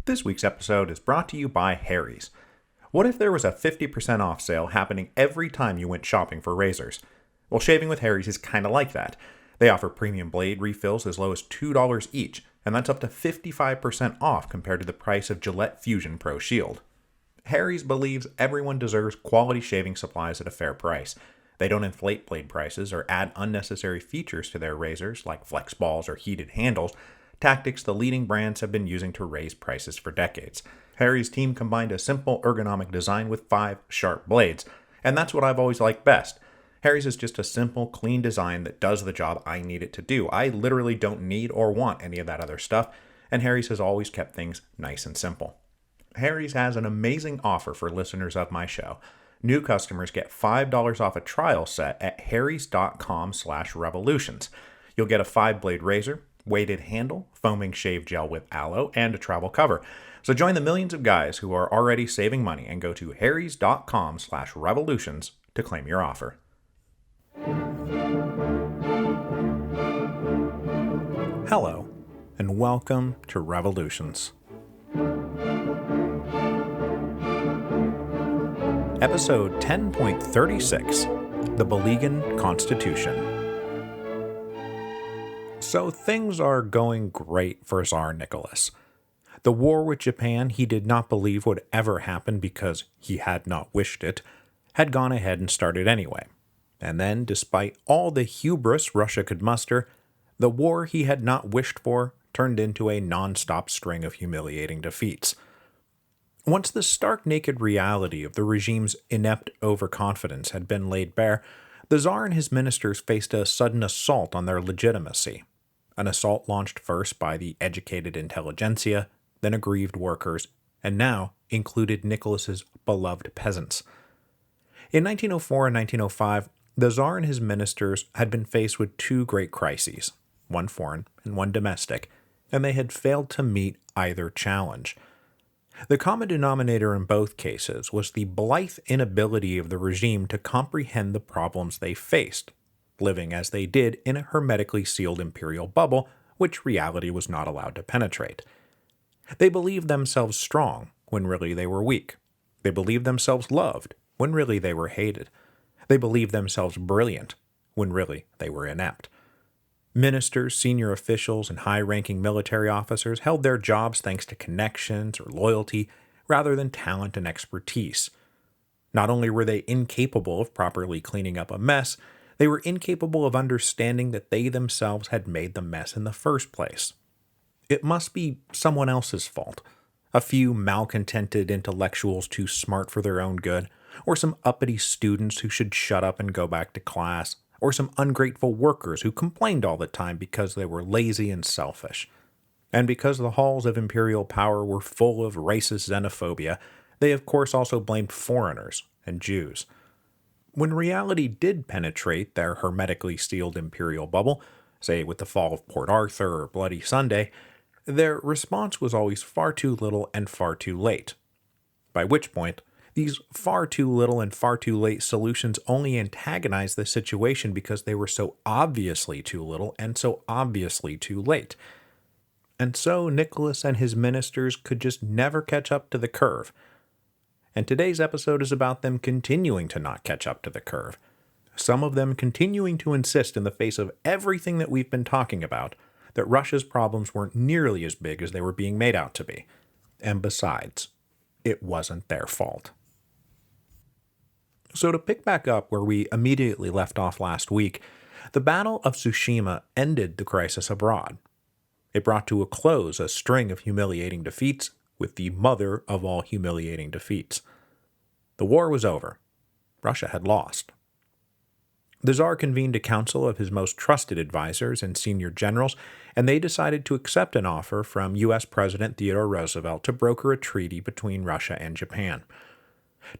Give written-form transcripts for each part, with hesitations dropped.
This week's episode is brought to you by Harry's. What if there was a 50% off sale happening every time you went shopping for razors? Well, shaving with Harry's is kind of like that. They offer premium blade refills as low as $2 each, and that's up to 55% off compared to the price of Gillette Fusion Pro Shield. Harry's believes everyone deserves quality shaving supplies at a fair price. They don't inflate blade prices or add unnecessary features to their razors like flex balls or heated handles, tactics the leading brands have been using to raise prices for decades. Harry's team combined a simple ergonomic design with 5 sharp blades, and that's what I've always liked best. Harry's is just a simple, clean design that does the job I need it to do. I literally don't need or want any of that other stuff, and Harry's has always kept things nice and simple. Harry's has an amazing offer for listeners of my show. New customers get $5 off a trial set at harrys.com/revolutions. You'll get a 5-blade razor, weighted handle, foaming shave gel with aloe, and a travel cover. So join the millions of guys who are already saving money and go to harrys.com/revolutions to claim your offer. Hello, and welcome to Revolutions. Episode 10.36, The Bulygin Constitution. So things are going great for Tsar Nicholas. The war with Japan he did not believe would ever happen because he had not wished it, had gone ahead and started anyway. And then, despite all the hubris Russia could muster, the war he had not wished for turned into a non-stop string of humiliating defeats. Once the stark naked reality of the regime's inept overconfidence had been laid bare, the Tsar and his ministers faced a sudden assault on their legitimacy. An assault launched first by the educated intelligentsia, then aggrieved workers, and now included Nicholas's beloved peasants. In 1904 and 1905, the Tsar and his ministers had been faced with 2 great crises, one foreign and one domestic, and they had failed to meet either challenge. The common denominator in both cases was the blithe inability of the regime to comprehend the problems they faced, living as they did in a hermetically sealed imperial bubble which reality was not allowed to penetrate. They believed themselves strong when really they were weak. They believed themselves loved when really they were hated. They believed themselves brilliant when really they were inept. Ministers, senior officials, and high-ranking military officers held their jobs thanks to connections or loyalty rather than talent and expertise. Not only were they incapable of properly cleaning up a mess, they were incapable of understanding that they themselves had made the mess in the first place. It must be someone else's fault. A few malcontented intellectuals too smart for their own good, or some uppity students who should shut up and go back to class, or some ungrateful workers who complained all the time because they were lazy and selfish. And because the halls of imperial power were full of racist xenophobia, they of course also blamed foreigners and Jews. When reality did penetrate their hermetically sealed imperial bubble, say with the fall of Port Arthur or Bloody Sunday, their response was always far too little and far too late. By which point, these far too little and far too late solutions only antagonized the situation because they were so obviously too little and so obviously too late. And so Nicholas and his ministers could just never catch up to the curve. And today's episode is about them continuing to not catch up to the curve. Some of them continuing to insist in the face of everything that we've been talking about that Russia's problems weren't nearly as big as they were being made out to be. And besides, it wasn't their fault. So to pick back up where we immediately left off last week, the Battle of Tsushima ended the crisis abroad. It brought to a close a string of humiliating defeats, with the mother of all humiliating defeats. The war was over. Russia had lost. The Tsar convened a council of his most trusted advisors and senior generals, and they decided to accept an offer from U.S. President Theodore Roosevelt to broker a treaty between Russia and Japan.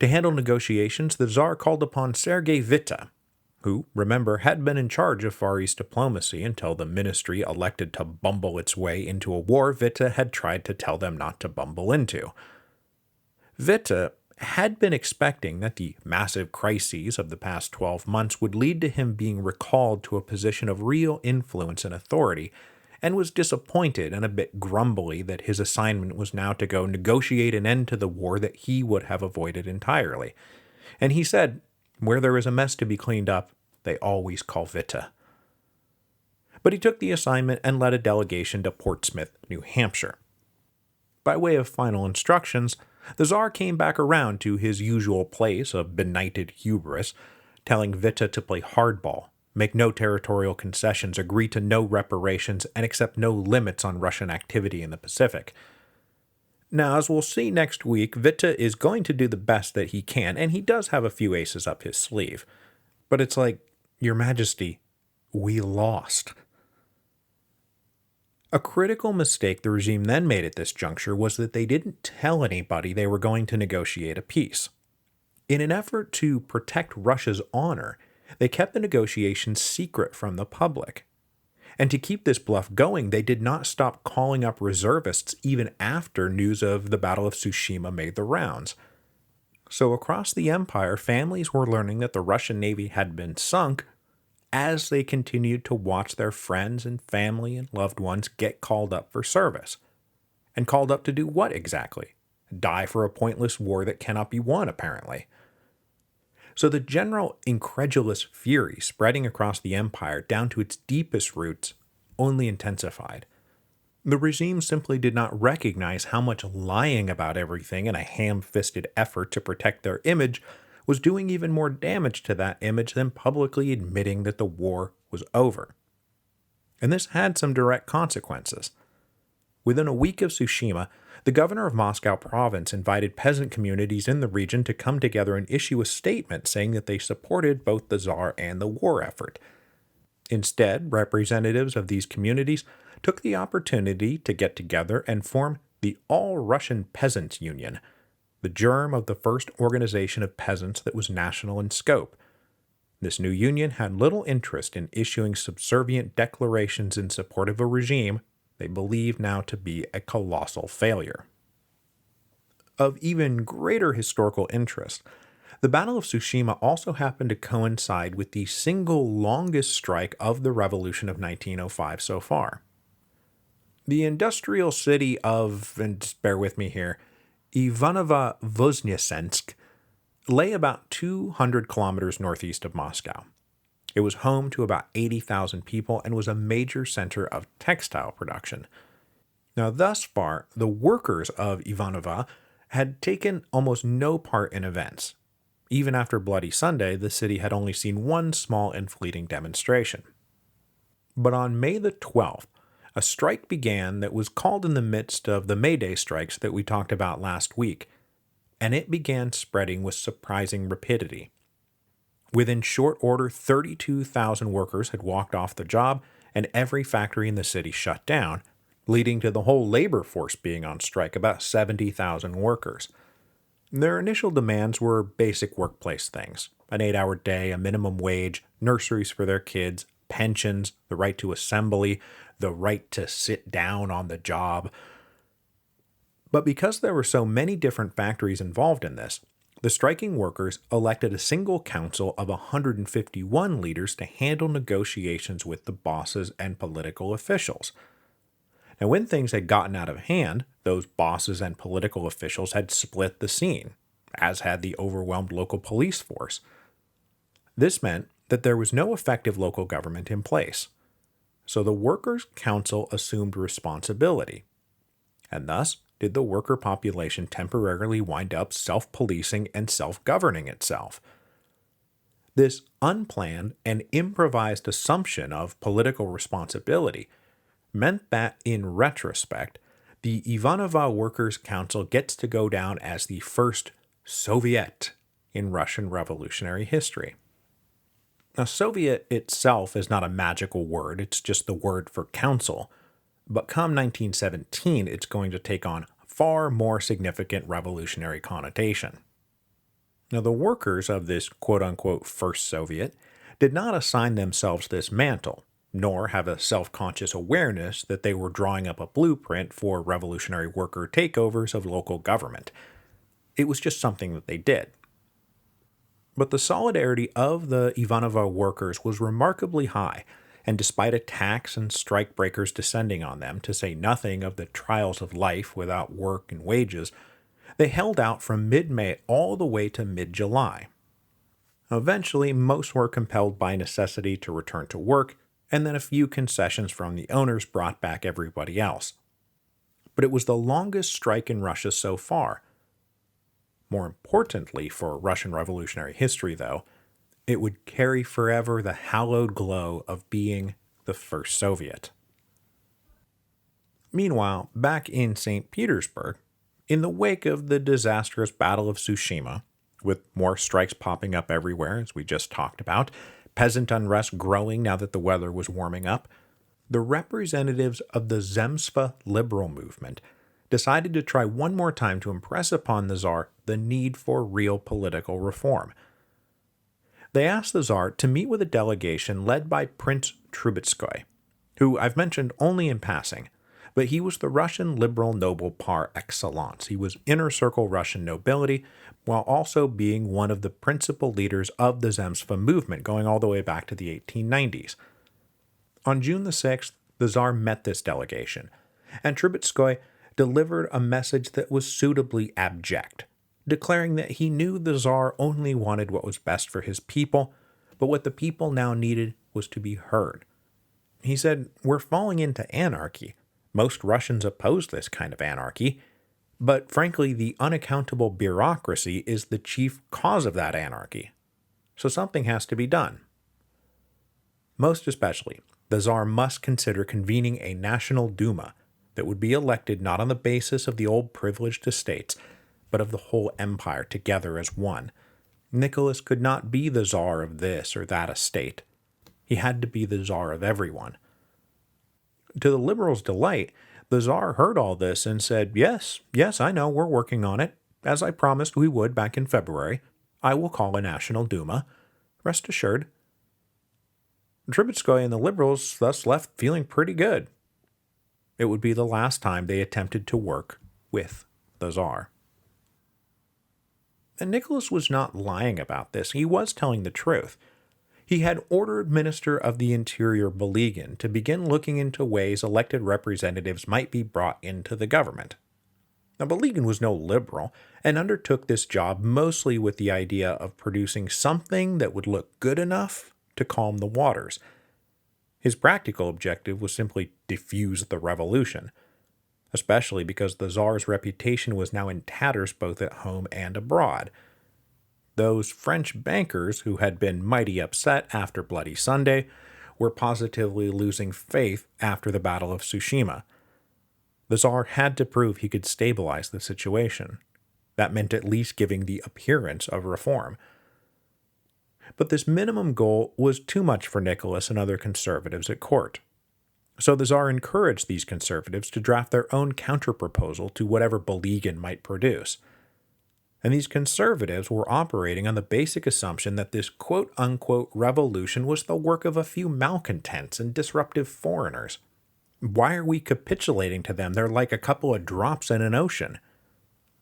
To handle negotiations, the Tsar called upon Sergei Witte, who, remember, had been in charge of Far East diplomacy until the ministry elected to bumble its way into a war Witte had tried to tell them not to bumble into. Witte had been expecting that the massive crises of the past 12 months would lead to him being recalled to a position of real influence and authority, and was disappointed and a bit grumbly that his assignment was now to go negotiate an end to the war that he would have avoided entirely. And he said, "Where there is a mess to be cleaned up, they always call Witte." But he took the assignment and led a delegation to Portsmouth, New Hampshire. By way of final instructions, the Tsar came back around to his usual place of benighted hubris, telling Witte to play hardball, make no territorial concessions, agree to no reparations, and accept no limits on Russian activity in the Pacific. Now, as we'll see next week, Witte is going to do the best that he can, and he does have a few aces up his sleeve. But it's like, Your Majesty, we lost. A critical mistake the regime then made at this juncture was that they didn't tell anybody they were going to negotiate a peace. In an effort to protect Russia's honor, they kept the negotiations secret from the public. And to keep this bluff going, they did not stop calling up reservists even after news of the Battle of Tsushima made the rounds. So across the empire, families were learning that the Russian Navy had been sunk as they continued to watch their friends and family and loved ones get called up for service. And called up to do what exactly? Die for a pointless war that cannot be won, apparently. So the general incredulous fury spreading across the empire down to its deepest roots only intensified. The regime simply did not recognize how much lying about everything in a ham-fisted effort to protect their image was doing even more damage to that image than publicly admitting that the war was over. And this had some direct consequences. Within a week of Tsushima, the governor of Moscow province invited peasant communities in the region to come together and issue a statement saying that they supported both the Tsar and the war effort. Instead, representatives of these communities took the opportunity to get together and form the All-Russian Peasants' Union, the germ of the first organization of peasants that was national in scope. This new union had little interest in issuing subservient declarations in support of a regime they believe now to be a colossal failure. Of even greater historical interest, the Battle of Tsushima also happened to coincide with the single longest strike of the Revolution of 1905 so far. The industrial city of, and just bear with me here, Ivanovo-Voznesensk lay about 200 kilometers northeast of Moscow. It was home to about 80,000 people and was a major center of textile production. Now, thus far, the workers of Ivanova had taken almost no part in events. Even after Bloody Sunday, the city had only seen one small and fleeting demonstration. But on May the 12th, a strike began that was called in the midst of the May Day strikes that we talked about last week, and it began spreading with surprising rapidity. Within short order, 32,000 workers had walked off the job, and every factory in the city shut down, leading to the whole labor force being on strike, about 70,000 workers. Their initial demands were basic workplace things: an 8-hour day, a minimum wage, nurseries for their kids, pensions, the right to assembly, the right to sit down on the job. But because there were so many different factories involved in this, the striking workers elected a single council of 151 leaders to handle negotiations with the bosses and political officials. Now, when things had gotten out of hand, those bosses and political officials had split the scene, as had the overwhelmed local police force. This meant that there was no effective local government in place. So the Workers' Council assumed responsibility, and thus did the worker population temporarily wind up self-policing and self-governing itself. This unplanned and improvised assumption of political responsibility meant that, in retrospect, the Ivanova Workers' Council gets to go down as the first Soviet in Russian revolutionary history. Now, Soviet itself is not a magical word, it's just the word for council. But come 1917, it's going to take on far more significant revolutionary connotation. Now, the workers of this quote-unquote First Soviet did not assign themselves this mantle, nor have a self-conscious awareness that they were drawing up a blueprint for revolutionary worker takeovers of local government. It was just something that they did. But the solidarity of the Ivanova workers was remarkably high, and despite attacks and strikebreakers descending on them, to say nothing of the trials of life without work and wages, they held out from mid-May all the way to mid-July. Eventually, most were compelled by necessity to return to work, and then a few concessions from the owners brought back everybody else. But it was the longest strike in Russia so far. More importantly for Russian revolutionary history, though, it would carry forever the hallowed glow of being the first Soviet. Meanwhile, back in St. Petersburg, in the wake of the disastrous Battle of Tsushima, with more strikes popping up everywhere, as we just talked about, peasant unrest growing now that the weather was warming up, the representatives of the Zemstva liberal movement decided to try one more time to impress upon the Tsar the need for real political reform. They asked the Tsar to meet with a delegation led by Prince Trubetskoy, who I've mentioned only in passing, but he was the Russian liberal noble par excellence. He was inner circle Russian nobility, while also being one of the principal leaders of the Zemstva movement, going all the way back to the 1890s. On June the 6th, the Tsar met this delegation, and Trubetskoy delivered a message that was suitably abject, declaring that he knew the Tsar only wanted what was best for his people, but what the people now needed was to be heard. He said, "We're falling into anarchy. Most Russians oppose this kind of anarchy, but frankly, the unaccountable bureaucracy is the chief cause of that anarchy. So something has to be done. Most especially, the Tsar must consider convening a National Duma that would be elected not on the basis of the old privileged estates, but of the whole empire together as one. Nicholas could not be the Tsar of this or that estate. He had to be the Tsar of everyone." To the liberals' delight, the Tsar heard all this and said, yes, I know, we're working on it. As I promised we would back in February, I will call a National Duma. Rest assured." Trubetskoy and the liberals thus left feeling pretty good. It would be the last time they attempted to work with the Tsar. And Nicholas was not lying about this. He was telling the truth. He had ordered Minister of the Interior Bulygin to begin looking into ways elected representatives might be brought into the government. Now, Bulygin was no liberal, and undertook this job mostly with the idea of producing something that would look good enough to calm the waters. His practical objective was simply defuse the revolution, especially because the Tsar's reputation was now in tatters both at home and abroad. Those French bankers who had been mighty upset after Bloody Sunday were positively losing faith after the Battle of Tsushima. The Tsar had to prove he could stabilize the situation. That meant at least giving the appearance of reform. But this minimum goal was too much for Nicholas and other conservatives at court. So the Tsar encouraged these conservatives to draft their own counterproposal to whatever Bulygin might produce. And these conservatives were operating on the basic assumption that this quote-unquote revolution was the work of a few malcontents and disruptive foreigners. Why are we capitulating to them? They're like a couple of drops in an ocean.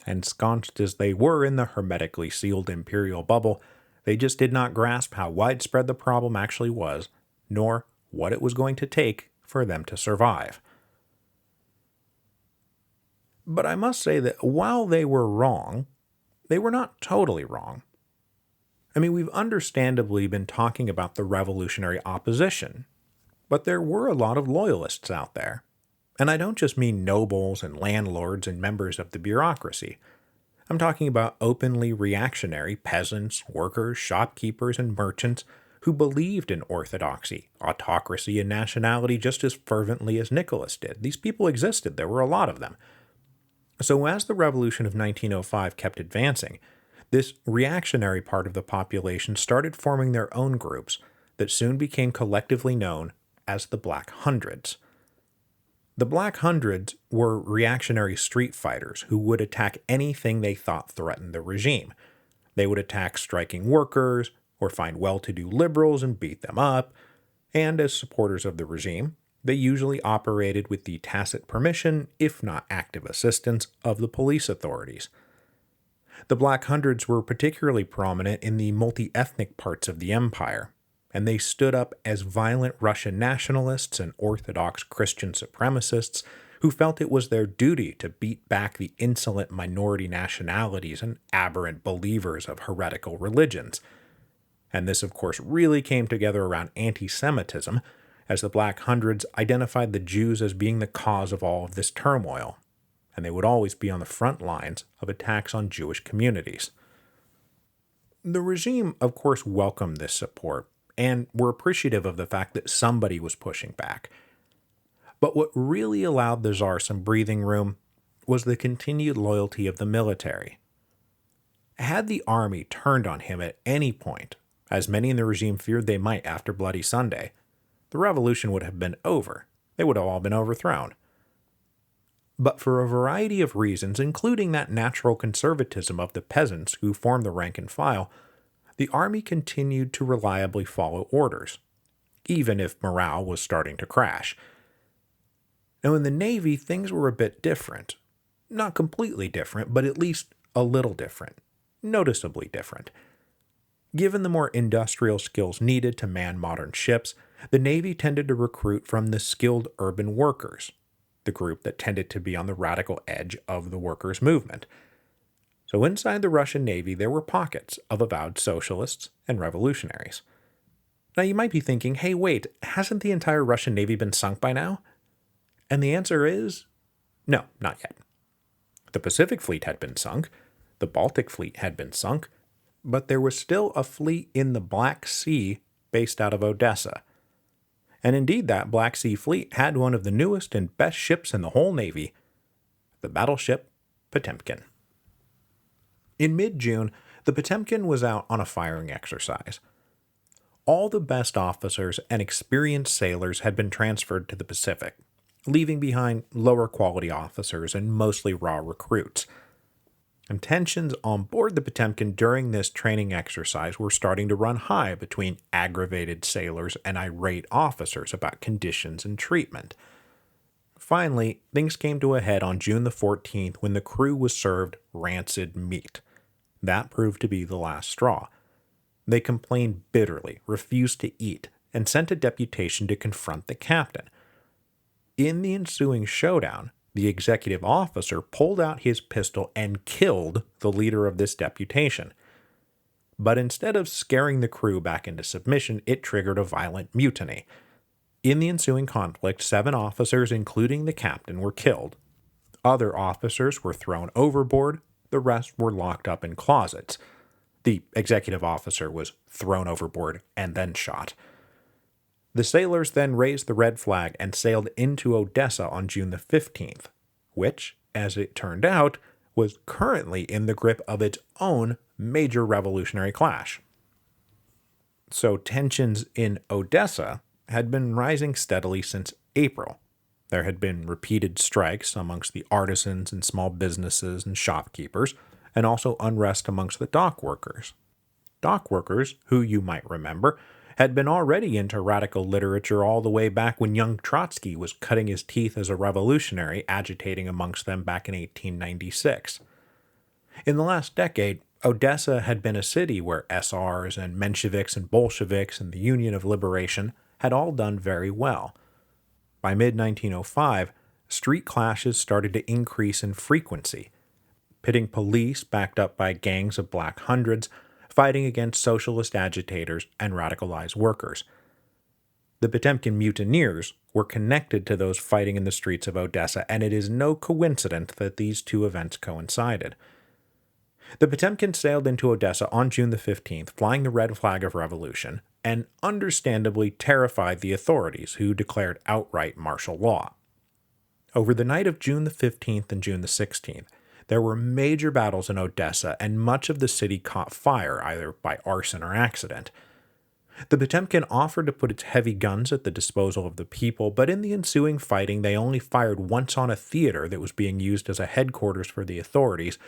Ensconced as they were in the hermetically sealed imperial bubble, they just did not grasp how widespread the problem actually was, nor what it was going to take for them to survive. But I must say that while they were wrong, they were not totally wrong. I mean, we've understandably been talking about the revolutionary opposition, but there were a lot of loyalists out there. And I don't just mean nobles and landlords and members of the bureaucracy. I'm talking about openly reactionary peasants, workers, shopkeepers, and merchants who believed in orthodoxy, autocracy, and nationality just as fervently as Nicholas did. These people existed. There were a lot of them. So as the revolution of 1905 kept advancing, this reactionary part of the population started forming their own groups that soon became collectively known as the Black Hundreds. The Black Hundreds were reactionary street fighters who would attack anything they thought threatened the regime. They would attack striking workers or find well-to-do liberals and beat them up, and as supporters of the regime, they usually operated with the tacit permission, if not active assistance, of the police authorities. The Black Hundreds were particularly prominent in the multi-ethnic parts of the empire, and they stood up as violent Russian nationalists and Orthodox Christian supremacists who felt it was their duty to beat back the insolent minority nationalities and aberrant believers of heretical religions. And this, of course, really came together around anti-Semitism, as the Black Hundreds identified the Jews as being the cause of all of this turmoil, and they would always be on the front lines of attacks on Jewish communities. The regime, of course, welcomed this support, and were appreciative of the fact that somebody was pushing back. But what really allowed the Tsar some breathing room was the continued loyalty of the military. Had the army turned on him at any point, as many in the regime feared they might after Bloody Sunday, the revolution would have been over. They would have all been overthrown. But for a variety of reasons, including that natural conservatism of the peasants who formed the rank and file, the army continued to reliably follow orders, even if morale was starting to crash. Now in the Navy, things were a bit different. Not completely different, but at least a little different. Noticeably different. Given the more industrial skills needed to man modern ships, the Navy tended to recruit from the skilled urban workers, the group that tended to be on the radical edge of the workers' movement. So inside the Russian Navy, there were pockets of avowed socialists and revolutionaries. Now you might be thinking, hey wait, hasn't the entire Russian Navy been sunk by now? And the answer is, no, not yet. The Pacific Fleet had been sunk, the Baltic Fleet had been sunk, but there was still a fleet in the Black Sea based out of Odessa. And indeed, that Black Sea Fleet had one of the newest and best ships in the whole Navy, the battleship Potemkin. In mid-June, the Potemkin was out on a firing exercise. All the best officers and experienced sailors had been transferred to the Pacific, leaving behind lower-quality officers and mostly raw recruits. And tensions on board the Potemkin during this training exercise were starting to run high between aggravated sailors and irate officers about conditions and treatment. Finally, things came to a head on June the 14th when the crew was served rancid meat. That proved to be the last straw. They complained bitterly, refused to eat, and sent a deputation to confront the captain. In the ensuing showdown, the executive officer pulled out his pistol and killed the leader of this deputation. But instead of scaring the crew back into submission, it triggered a violent mutiny. In the ensuing conflict, 7 officers, including the captain, were killed. Other officers were thrown overboard, the rest were locked up in closets. The executive officer was thrown overboard and then shot. The sailors then raised the red flag and sailed into Odessa on June the 15th, which, as it turned out, was currently in the grip of its own major revolutionary clash. So tensions in Odessa had been rising steadily since April. There had been repeated strikes amongst the artisans and small businesses and shopkeepers, and also unrest amongst the dock workers. Dock workers, who you might remember, had been already into radical literature all the way back when young Trotsky was cutting his teeth as a revolutionary agitating amongst them back in 1896. In the last decade, Odessa had been a city where SRs and Mensheviks and Bolsheviks and the Union of Liberation had all done very well. By mid-1905, street clashes started to increase in frequency, pitting police backed up by gangs of Black Hundreds fighting against socialist agitators and radicalized workers. The Potemkin mutineers were connected to those fighting in the streets of Odessa, and it is no coincidence that these two events coincided. The Potemkin sailed into Odessa on June the 15th, flying the red flag of revolution, and understandably terrified the authorities, who declared outright martial law. Over the night of June the 15th and June the 16th, there were major battles in Odessa, and much of the city caught fire, either by arson or accident. The Potemkin offered to put its heavy guns at the disposal of the people, but in the ensuing fighting they only fired once on a theater that was being used as a headquarters for the authorities,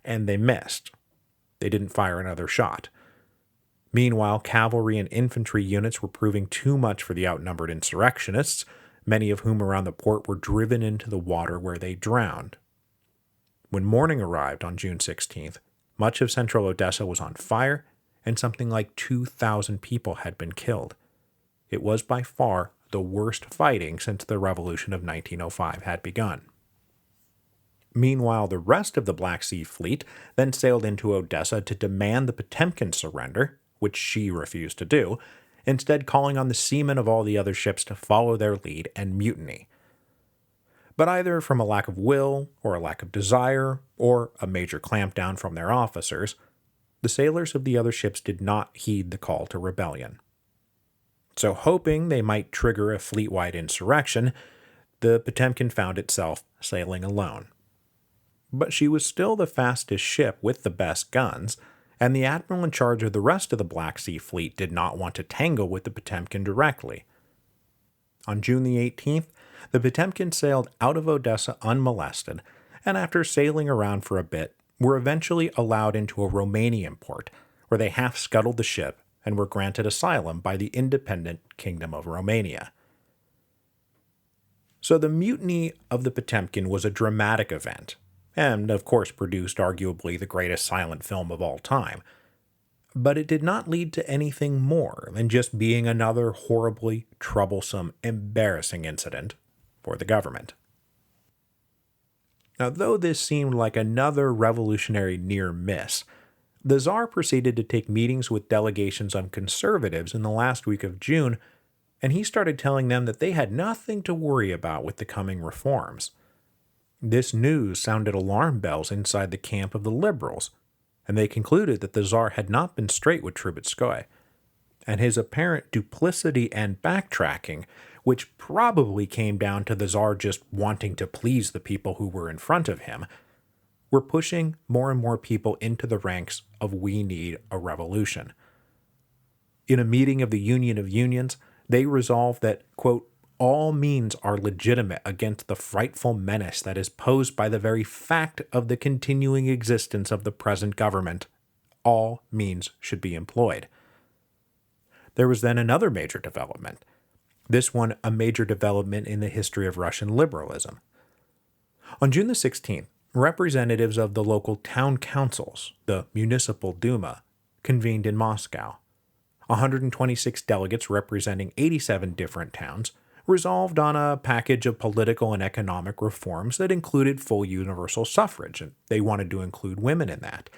and they missed. They didn't fire another shot. Meanwhile, cavalry and infantry units were proving too much for the outnumbered insurrectionists, many of whom around the port were driven into the water where they drowned. When morning arrived on June 16th, much of central Odessa was on fire, and something like 2,000 people had been killed. it was by far the worst fighting since the Revolution of 1905 had begun. Meanwhile, the rest of the Black Sea Fleet then sailed into Odessa to demand the Potemkin surrender, which she refused to do, instead calling on the seamen of all the other ships to follow their lead and mutiny. But either from a lack of will, or a lack of desire, or a major clampdown from their officers, the sailors of the other ships did not heed the call to rebellion. So hoping they might trigger a fleet-wide insurrection, the Potemkin found itself sailing alone. But she was still the fastest ship with the best guns, and the admiral in charge of the rest of the Black Sea Fleet did not want to tangle with the Potemkin directly. On June the 18th, the Potemkin sailed out of Odessa unmolested, and after sailing around for a bit, were eventually allowed into a Romanian port, where they half-scuttled the ship and were granted asylum by the independent Kingdom of Romania. So the mutiny of the Potemkin was a dramatic event, and of course produced arguably the greatest silent film of all time. But it did not lead to anything more than just being another horribly troublesome, embarrassing incident for the government. Now, though this seemed like another revolutionary near miss, the Tsar proceeded to take meetings with delegations of conservatives in the last week of June, and he started telling them that they had nothing to worry about with the coming reforms. This news sounded alarm bells inside the camp of the liberals, and they concluded that the Tsar had not been straight with Trubetskoy, and his apparent duplicity and backtracking, which probably came down to the Tsar just wanting to please the people who were in front of him, were pushing more and more people into the ranks of "we need a revolution." In a meeting of the Union of Unions, they resolved that, quote, all means are legitimate against the frightful menace that is posed by the very fact of the continuing existence of the present government. All means should be employed. There was then another major development. This one a major development in the history of Russian liberalism. On June the 16th, representatives of the local town councils, the Municipal Duma, convened in Moscow. 126 delegates representing 87 different towns resolved on a package of political and economic reforms that included full universal suffrage, and they wanted to include women in that.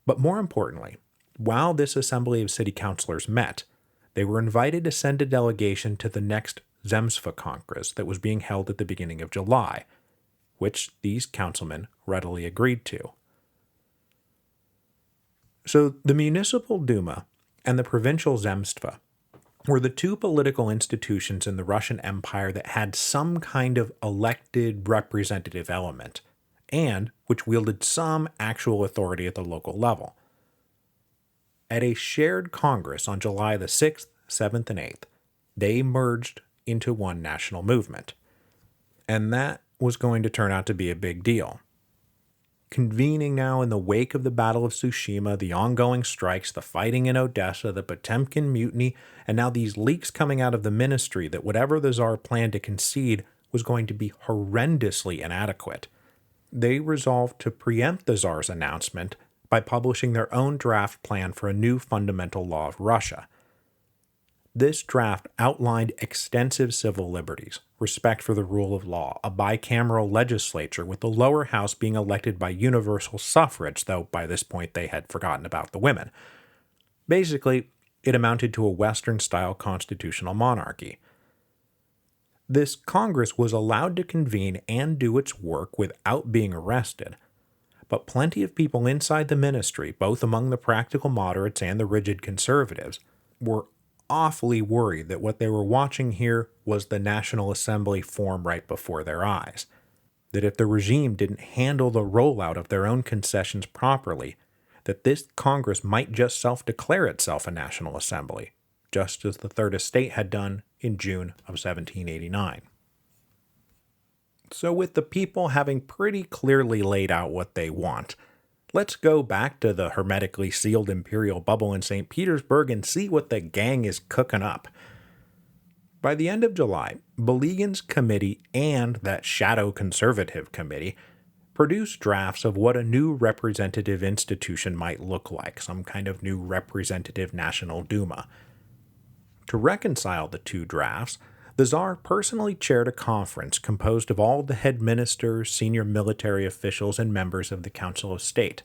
But more importantly, while this assembly of city councilors met, they were invited to send a delegation to the next Zemstva Congress that was being held at the beginning of July, which these councilmen readily agreed to. So the Municipal Duma and the Provincial Zemstva were the two political institutions in the Russian Empire that had some kind of elected representative element, and which wielded some actual authority at the local level. At a shared Congress on July the 6th, 7th, and 8th, they merged into one national movement. And that was going to turn out to be a big deal. Convening now in the wake of the Battle of Tsushima, the ongoing strikes, the fighting in Odessa, the Potemkin mutiny, and now these leaks coming out of the ministry that whatever the Tsar planned to concede was going to be horrendously inadequate, they resolved to preempt the Tsar's announcement by publishing their own draft plan for a new fundamental law of Russia. This draft outlined extensive civil liberties, respect for the rule of law, a bicameral legislature with the lower house being elected by universal suffrage, though by this point they had forgotten about the women. Basically, it amounted to a Western-style constitutional monarchy. This Congress was allowed to convene and do its work without being arrested, but plenty of people inside the ministry, both among the practical moderates and the rigid conservatives, were awfully worried that what they were watching here was the National Assembly form right before their eyes. That if the regime didn't handle the rollout of their own concessions properly, that this Congress might just self-declare itself a National Assembly, just as the Third Estate had done in June of 1789. So with the people having pretty clearly laid out what they want, let's go back to the hermetically sealed imperial bubble in St. Petersburg and see what the gang is cooking up. By the end of July, Bulygin's committee and that shadow conservative committee produced drafts of what a new representative institution might look like, some kind of new representative National Duma. To reconcile the two drafts, the Tsar personally chaired a conference composed of all the head ministers, senior military officials, and members of the Council of State.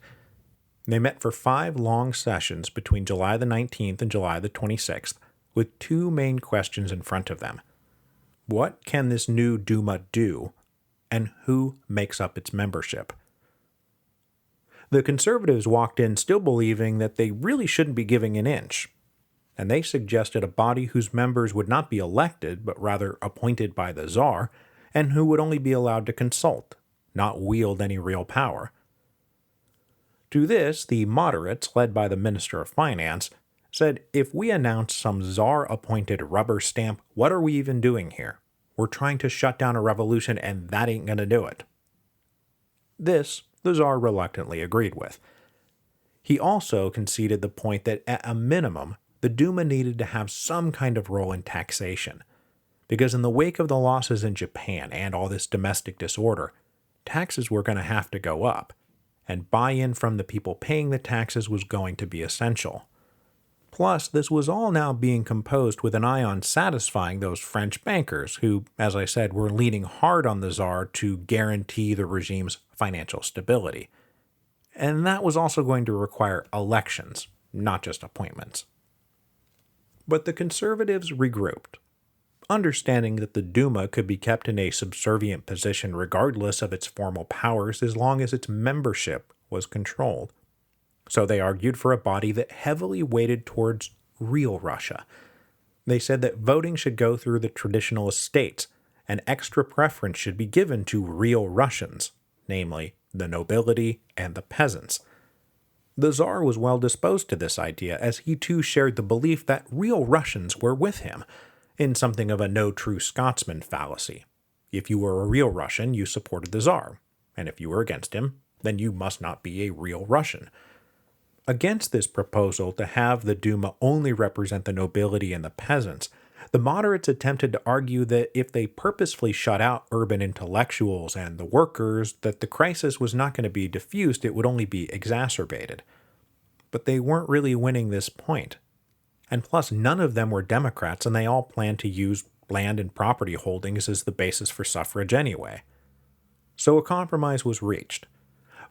They met for 5 long sessions between July the 19th and July the 26th, with 2 main questions in front of them. What can this new Duma do, and who makes up its membership? The conservatives walked in still believing that they really shouldn't be giving an inch, and they suggested a body whose members would not be elected, but rather appointed by the Tsar, and who would only be allowed to consult, not wield any real power. To this, the moderates, led by the Minister of Finance, said, if we announce some Tsar-appointed rubber stamp, what are we even doing here? We're trying to shut down a revolution, and that ain't gonna do it. This, the Tsar reluctantly agreed with. He also conceded the point that, at a minimum, the Duma needed to have some kind of role in taxation, because in the wake of the losses in Japan and all this domestic disorder, taxes were going to have to go up, and buy-in from the people paying the taxes was going to be essential. Plus, this was all now being composed with an eye on satisfying those French bankers who, as I said, were leaning hard on the Tsar to guarantee the regime's financial stability. And that was also going to require elections, not just appointments. But the conservatives regrouped, understanding that the Duma could be kept in a subservient position regardless of its formal powers as long as its membership was controlled. So they argued for a body that heavily weighted towards real Russia. They said that voting should go through the traditional estates, and extra preference should be given to real Russians, namely the nobility and the peasants. The Tsar was well disposed to this idea, as he too shared the belief that real Russians were with him, in something of a no true Scotsman fallacy. If you were a real Russian, you supported the Tsar, and if you were against him, then you must not be a real Russian. Against this proposal to have the Duma only represent the nobility and the peasants, the moderates attempted to argue that if they purposefully shut out urban intellectuals and the workers, that the crisis was not going to be diffused, it would only be exacerbated. But they weren't really winning this point. And plus, none of them were Democrats, and they all planned to use land and property holdings as the basis for suffrage anyway. So a compromise was reached.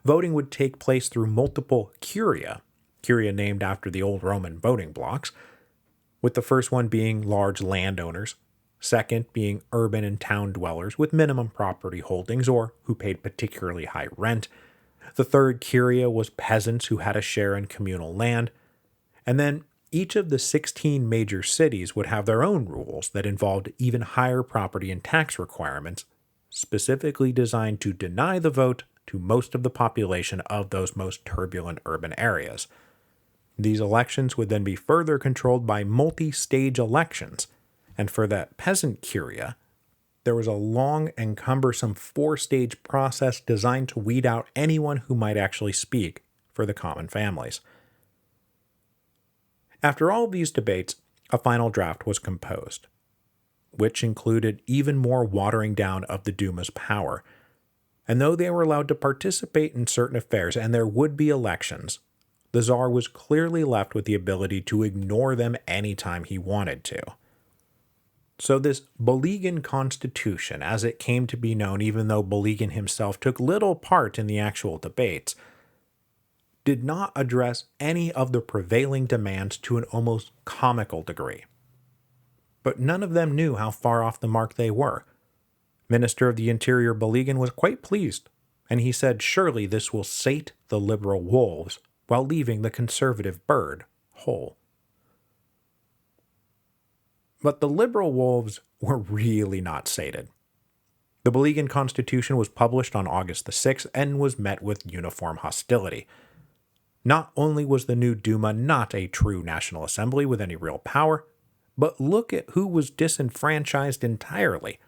Voting would take place through multiple curia named after the old Roman voting blocks, with the first one being large landowners, second being urban and town dwellers with minimum property holdings or who paid particularly high rent. The third curia was peasants who had a share in communal land, and then each of the 16 major cities would have their own rules that involved even higher property and tax requirements, specifically designed to deny the vote to most of the population of those most turbulent urban areas. These elections would then be further controlled by multi-stage elections, and for that peasant curia, there was a long and cumbersome 4-stage process designed to weed out anyone who might actually speak for the common families. After all these debates, a final draft was composed, which included even more watering down of the Duma's power. And though they were allowed to participate in certain affairs and there would be elections, the Tsar was clearly left with the ability to ignore them anytime he wanted to. So this Bulygin Constitution, as it came to be known even though Bulygin himself took little part in the actual debates, did not address any of the prevailing demands to an almost comical degree. But none of them knew how far off the mark they were. Minister of the Interior Bulygin was quite pleased, and he said surely this will sate the liberal wolves while leaving the conservative bird whole. But the liberal wolves were really not sated. The Bulygin Constitution was published on August the 6th and was met with uniform hostility. Not only was the new Duma not a true National Assembly with any real power, but look at who was disenfranchised entirely.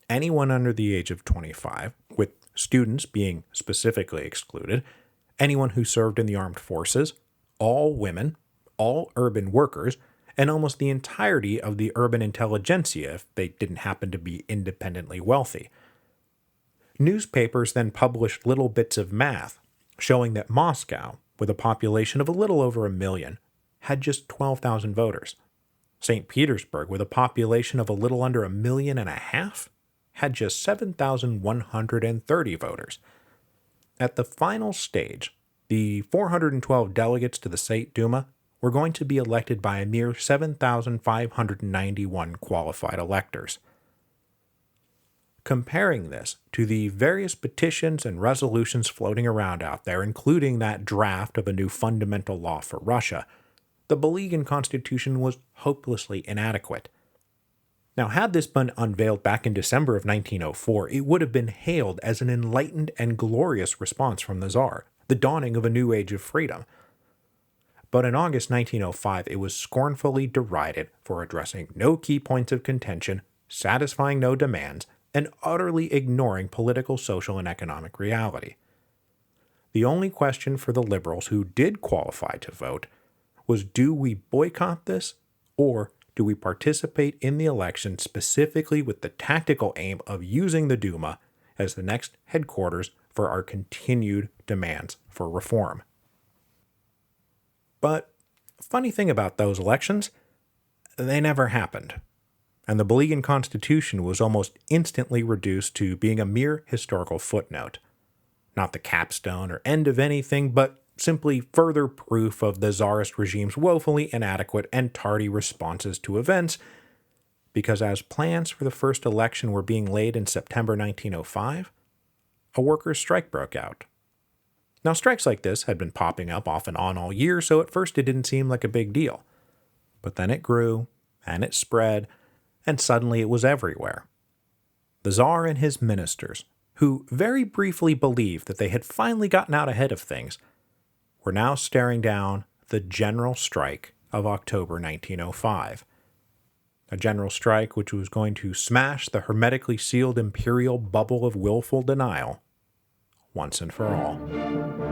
Anyone under the age of 25, with students being specifically excluded, anyone who served in the armed forces, all women, all urban workers, and almost the entirety of the urban intelligentsia if they didn't happen to be independently wealthy. Newspapers then published little bits of math showing that Moscow, with a population of a little over 1 million, had just 12,000 voters. St. Petersburg, with a population of a little under 1.5 million, had just 7,130 voters. At the final stage, the 412 delegates to the State Duma were going to be elected by a mere 7,591 qualified electors. Comparing this to the various petitions and resolutions floating around out there, including that draft of a new fundamental law for Russia, the Bulygin Constitution was hopelessly inadequate. Now, had this been unveiled back in December of 1904, it would have been hailed as an enlightened and glorious response from the Tsar, the dawning of a new age of freedom. But in August 1905, it was scornfully derided for addressing no key points of contention, satisfying no demands, and utterly ignoring political, social, and economic reality. The only question for the liberals who did qualify to vote was, do we boycott this, or do we participate in the election specifically with the tactical aim of using the Duma as the next headquarters for our continued demands for reform? But funny thing about those elections, they never happened, and the Bulygin Constitution was almost instantly reduced to being a mere historical footnote. Not the capstone or end of anything, but simply further proof of the Tsarist regime's woefully inadequate and tardy responses to events, because as plans for the first election were being laid in September 1905, a workers' strike broke out. Now, strikes like this had been popping up off and on all year, so at first it didn't seem like a big deal. But then it grew, and it spread, and suddenly it was everywhere. The Tsar and his ministers, who very briefly believed that they had finally gotten out ahead of things, were now staring down the general strike of October 1905. A general strike which was going to smash the hermetically sealed imperial bubble of willful denial once and for all.